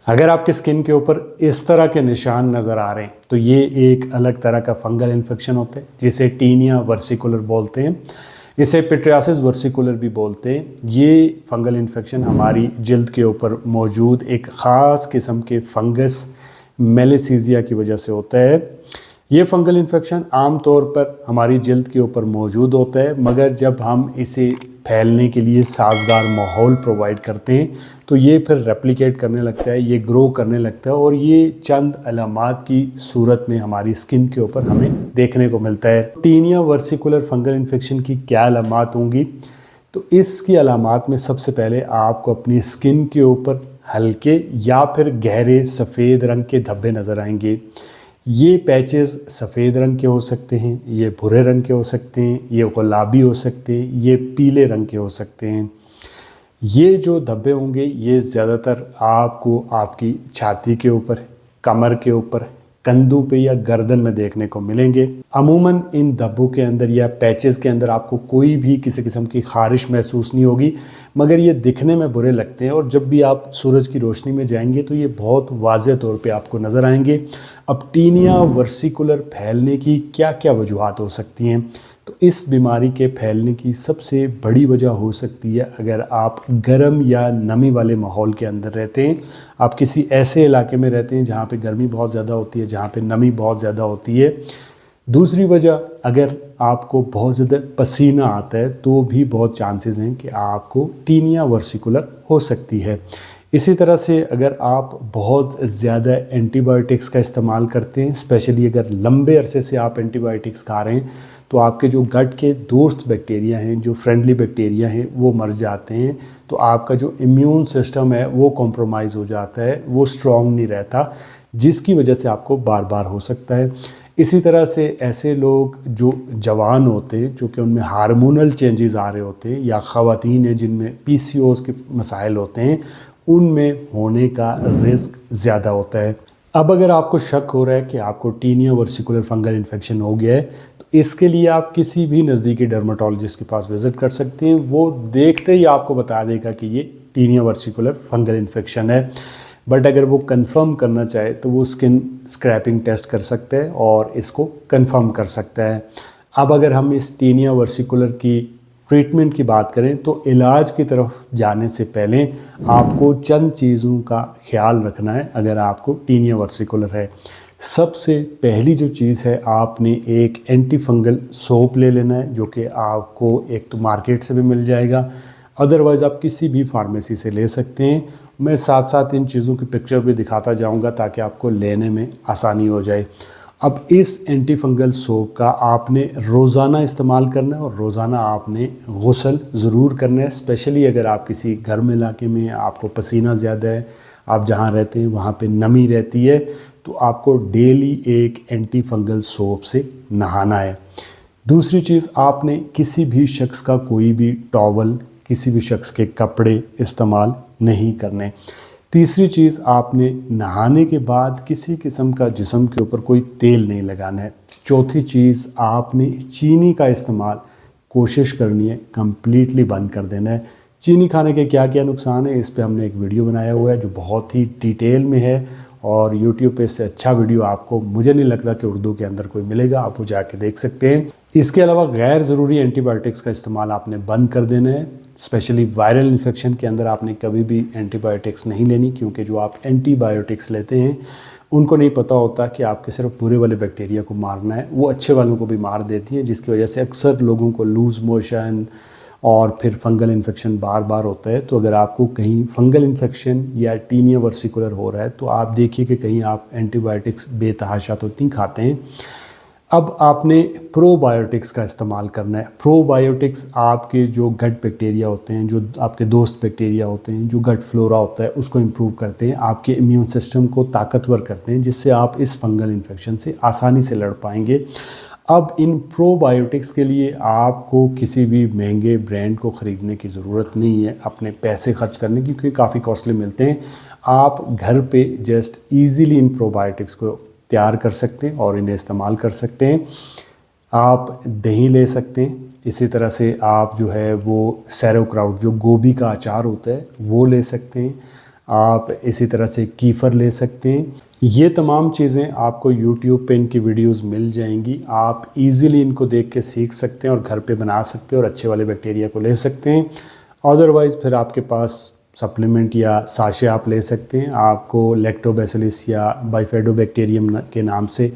अगर आपके स्किन के ऊपर इस तरह के निशान नज़र आ रहे हैं तो ये एक अलग तरह का फंगल इन्फेक्शन होता है जिसे टीनिया वर्सिकुलर बोलते हैं। इसे पिट्रियासिस वर्सिकुलर भी बोलते हैं। ये फंगल इन्फेक्शन हमारी जल्द के ऊपर मौजूद एक ख़ास किस्म के फंगस मेलेसीजिया की वजह से होता है। ये फंगल इन्फेक्शन आम तौर पर हमारी जल्द के ऊपर मौजूद होता है, मगर जब हम इसे फैलने के लिए साजगार माहौल प्रोवाइड करते हैं तो ये फिर रेप्लिकेट करने लगता है, ये ग्रो करने लगता है और ये चंद अलामात की सूरत में हमारी स्किन के ऊपर हमें देखने को मिलता है। टीनिया वर्सिकुलर फंगल इन्फेक्शन की क्या अलामात होंगी? तो इसकी अलामात में सबसे पहले आपको अपनी स्किन के ऊपर हल्के या फिर गहरे सफ़ेद रंग के धब्बे नज़र आएंगे। ये पैचेस सफ़ेद रंग के हो सकते हैं, ये भूरे रंग के हो सकते हैं, ये गुलाबी हो सकते हैं, ये पीले रंग के हो सकते हैं। ये जो धब्बे होंगे ये ज़्यादातर आपको आपकी छाती के ऊपर, कमर के ऊपर, कंधों पे या गर्दन में देखने को मिलेंगे। अमूमन इन धब्बों के अंदर या पैचेस के अंदर आपको कोई भी किसी किस्म की खारिश महसूस नहीं होगी, मगर ये दिखने में बुरे लगते हैं और जब भी आप सूरज की रोशनी में जाएंगे तो ये बहुत वाज़ेह तौर पे आपको नज़र आएंगे। अब टीनिया वर्सिकुलर फैलने की क्या क्या वजूहात हो सकती हैं? तो इस बीमारी के फैलने की सबसे बड़ी वजह हो सकती है अगर आप गर्म या नमी वाले माहौल के अंदर रहते हैं, आप किसी ऐसे इलाके में रहते हैं जहाँ पे गर्मी बहुत ज़्यादा होती है, जहाँ पे नमी बहुत ज़्यादा होती है। दूसरी वजह, अगर आपको बहुत ज़्यादा पसीना आता है तो भी बहुत चांसेस हैं कि आपको टीनिया वर्सिकुलर हो सकती है। इसी तरह से अगर आप बहुत ज़्यादा एंटीबायोटिक्स का इस्तेमाल करते हैं, स्पेशली अगर लंबे अरसे से आप एंटीबायोटिक्स खा रहे हैं, तो आपके जो गट के दोस्त बैक्टीरिया हैं, जो फ्रेंडली बैक्टीरिया हैं, वो मर जाते हैं। तो आपका जो इम्यून सिस्टम है वो कॉम्प्रोमाइज़ हो जाता है, वो स्ट्रॉन्ग नहीं रहता, जिसकी वजह से आपको बार बार हो सकता है। इसी तरह से ऐसे लोग जो जवान होते हैं, जो कि उनमें हार्मोनल चेंजेस आ रहे होते हैं, या ख़वातीन हैं जिनमें पीसीओएस के मसाइल होते हैं, उनमें होने का रिस्क ज़्यादा होता है। अब अगर आपको शक हो रहा है कि आपको टीनिया वर्सिकुलर फंगल इन्फेक्शन हो गया है, तो इसके लिए आप किसी भी नज़दीकी डर्माटोलॉजिस्ट के पास विज़िट कर सकते हैं। वो देखते ही आपको बता देगा कि ये टीनिया वर्सिकुलर फंगल इन्फेक्शन है। बट अगर वो कंफर्म करना चाहे तो वो स्किन स्क्रैपिंग टेस्ट कर सकता है और इसको कंफर्म कर सकता है। अब अगर हम इस टीनिया वर्सिकुलर की ट्रीटमेंट की बात करें तो इलाज की तरफ जाने से पहले आपको चंद चीज़ों का ख्याल रखना है अगर आपको टीनिया वर्सिकुलर है। सबसे पहली जो चीज़ है, आपने एक एंटी फंगल सोप ले लेना है, जो कि आपको एक तो मार्केट से भी मिल जाएगा, अदरवाइज़ आप किसी भी फार्मेसी से ले सकते हैं। मैं साथ साथ इन चीज़ों की पिक्चर भी दिखाता जाऊंगा ताकि आपको लेने में आसानी हो जाए। अब इस एंटी फंगल सोप का आपने रोज़ाना इस्तेमाल करना है और रोज़ाना आपने गुस्ल ज़रूर करना है। स्पेशली अगर आप किसी गर्म इलाके में, आपको पसीना ज़्यादा है, आप जहाँ रहते हैं वहाँ पे नमी रहती है, तो आपको डेली एक एंटी फंगल सोप से नहाना है। दूसरी चीज़, आपने किसी भी शख्स का कोई भी टॉवल, किसी भी शख्स के कपड़े इस्तेमाल नहीं करने। तीसरी चीज़, आपने नहाने के बाद किसी किस्म का जिस्म के ऊपर कोई तेल नहीं लगाना है। चौथी चीज़, आपने चीनी का इस्तेमाल कोशिश करनी है कम्प्लीटली बंद कर देना है। चीनी खाने के क्या क्या नुकसान है, इस पे हमने एक वीडियो बनाया हुआ है जो बहुत ही डिटेल में है और यूट्यूब पे इससे अच्छा वीडियो आपको मुझे नहीं लगता कि उर्दू के अंदर कोई मिलेगा, आप वो जाके देख सकते हैं। इसके अलावा गैर ज़रूरी एंटीबायोटिक्स का इस्तेमाल आपने बंद कर देना है। स्पेशली वायरल इन्फेक्शन के अंदर आपने कभी भी एंटीबायोटिक्स नहीं लेनी, क्योंकि जो आप एंटीबायोटिक्स लेते हैं उनको नहीं पता होता कि आपके सिर्फ बुरे वाले बैक्टीरिया को मारना है, वो अच्छे वालों को भी मार देती है, जिसकी वजह से अक्सर लोगों को लूज़ मोशन और फिर फंगल इन्फेक्शन बार बार होता है। तो अगर आपको कहीं फंगल इन्फेक्शन या टीनिया वर्सिकुलर हो रहा है तो आप देखिए कि कहीं आप एंटीबायोटिक्स बेतहाशा तो नहीं खाते हैं। अब आपने प्रोबायोटिक्स का इस्तेमाल करना है। प्रोबायोटिक्स आपके जो गट बैक्टीरिया होते हैं, जो आपके दोस्त बैक्टीरिया होते हैं, जो गट फ्लोरा होता है, उसको इम्प्रूव करते हैं, आपके इम्यून सिस्टम को ताकतवर करते हैं, जिससे आप इस फंगल इन्फेक्शन से आसानी से लड़ पाएंगे। अब इन प्रोबायोटिक्स के लिए आपको किसी भी महंगे ब्रांड को ख़रीदने की ज़रूरत नहीं है, अपने पैसे खर्च करने की, क्योंकि काफ़ी कॉस्टली मिलते हैं। आप घर पे जस्ट ईज़िली इन प्रोबायोटिक्स को तैयार कर सकते हैं और इन्हें इस्तेमाल कर सकते हैं। आप दही ले सकते हैं, इसी तरह से आप जो है वो सैरोक्राउट, जो गोभी का अचार होता है, वो ले सकते हैं। आप इसी तरह से कीफ़र ले सकते हैं। ये तमाम चीज़ें आपको YouTube पे इनकी वीडियोस मिल जाएंगी। आप इजीली इनको देख के सीख सकते हैं और घर पे बना सकते हैं और अच्छे वाले बैक्टीरिया को ले सकते हैं। अदरवाइज़ फिर आपके पास सप्लीमेंट या साशे आप ले सकते हैं। आपको लैक्टोबैसिलस या बाइफिडोबैक्टीरियम के नाम से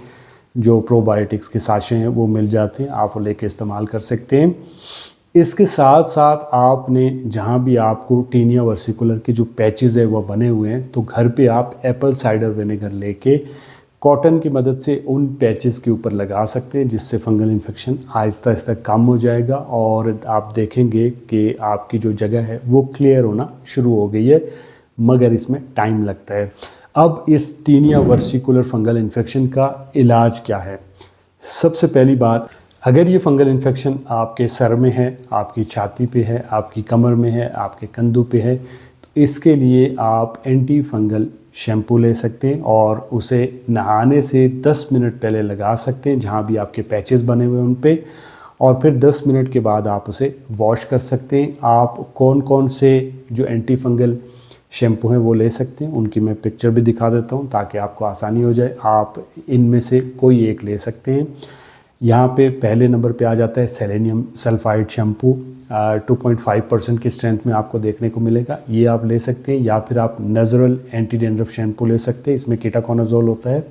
जो प्रोबायोटिक्स के साशे हैं वो मिल जाते हैं, आप वो लेके इस्तेमाल कर सकते हैं। इसके साथ साथ आपने जहाँ भी आपको टीनिया वर्सिकुलर के जो पैचेस है वो बने हुए हैं, तो घर पे आप एप्पल साइडर विनेगर लेके कॉटन की मदद से उन पैचेस के ऊपर लगा सकते हैं, जिससे फंगल इन्फेक्शन आहिस्ता आहिस्ता कम हो जाएगा और आप देखेंगे कि आपकी जो जगह है वो क्लियर होना शुरू हो गई है, मगर इसमें टाइम लगता है। अब इस टीनिया वर्सिकुलर फंगल इन्फेक्शन का इलाज क्या है? सबसे पहली बात, अगर ये फंगल इन्फेक्शन आपके सर में है, आपकी छाती पे है, आपकी कमर में है, आपके कंधों पे है, तो इसके लिए आप एंटी फंगल शैम्पू ले सकते हैं और उसे नहाने से 10 मिनट पहले लगा सकते हैं जहाँ भी आपके पैचेस बने हुए हैं उन पे, और फिर 10 मिनट के बाद आप उसे वॉश कर सकते हैं। आप कौन कौन से जो एंटी फंगल शैम्पू हैं वो ले सकते हैं, उनकी मैं पिक्चर भी दिखा देता हूँ ताकि आपको आसानी हो जाए। आप इनमें से कोई एक ले सकते हैं। यहाँ पे पहले नंबर पे आ जाता है सेलेनियम सल्फाइड शैम्पू, 2.5% की स्ट्रेंथ में आपको देखने को मिलेगा, ये आप ले सकते हैं। या फिर आप नेचुरल एंटी डैंड्रफ शैम्पू ले सकते हैं, इसमें कीटाकोनाजोल होता है,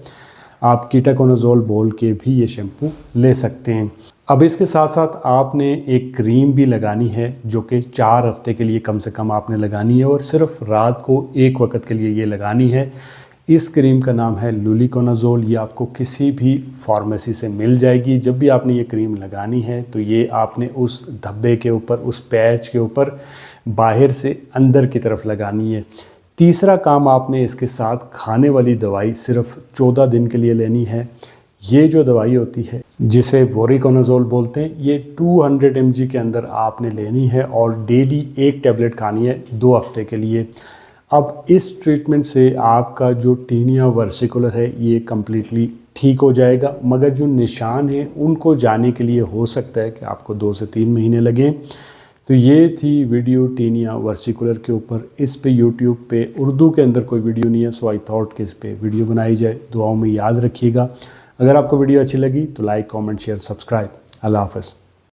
आप कीटाकोनाजोल बोल के भी ये शैम्पू ले सकते हैं। अब इसके साथ साथ आपने एक क्रीम भी लगानी है जो कि 4 हफ्ते के लिए कम से कम आपने लगानी है और सिर्फ रात को एक वक्त के लिए ये लगानी है। इस क्रीम का नाम है लुलिकोनाजोल। ये आपको किसी भी फार्मेसी से मिल जाएगी। जब भी आपने ये क्रीम लगानी है तो ये आपने उस धब्बे के ऊपर, उस पैच के ऊपर बाहर से अंदर की तरफ लगानी है। तीसरा काम, आपने इसके साथ खाने वाली दवाई सिर्फ 14 दिन के लिए लेनी है। ये जो दवाई होती है जिसे वोरिकोनाजोल बोलते हैं, ये 200 mg के अंदर आपने लेनी है और डेली 1 टैबलेट खानी है 2 हफ्ते के लिए। अब इस ट्रीटमेंट से आपका जो टीनिया वर्सिकुलर है ये कम्प्लीटली ठीक हो जाएगा, मगर जो निशान हैं उनको जाने के लिए हो सकता है कि आपको 2 से 3 महीने लगें। तो ये थी वीडियो टीनिया वर्सिकुलर के ऊपर। इस पे यूट्यूब पे उर्दू के अंदर कोई वीडियो नहीं है, सो आई थॉट कि इस पे वीडियो बनाई जाए। दुआओं में याद रखिएगा। अगर आपको वीडियो अच्छी लगी तो लाइक, कमेंट, शेयर, सब्सक्राइब। अल्लाह हाफ़िज़।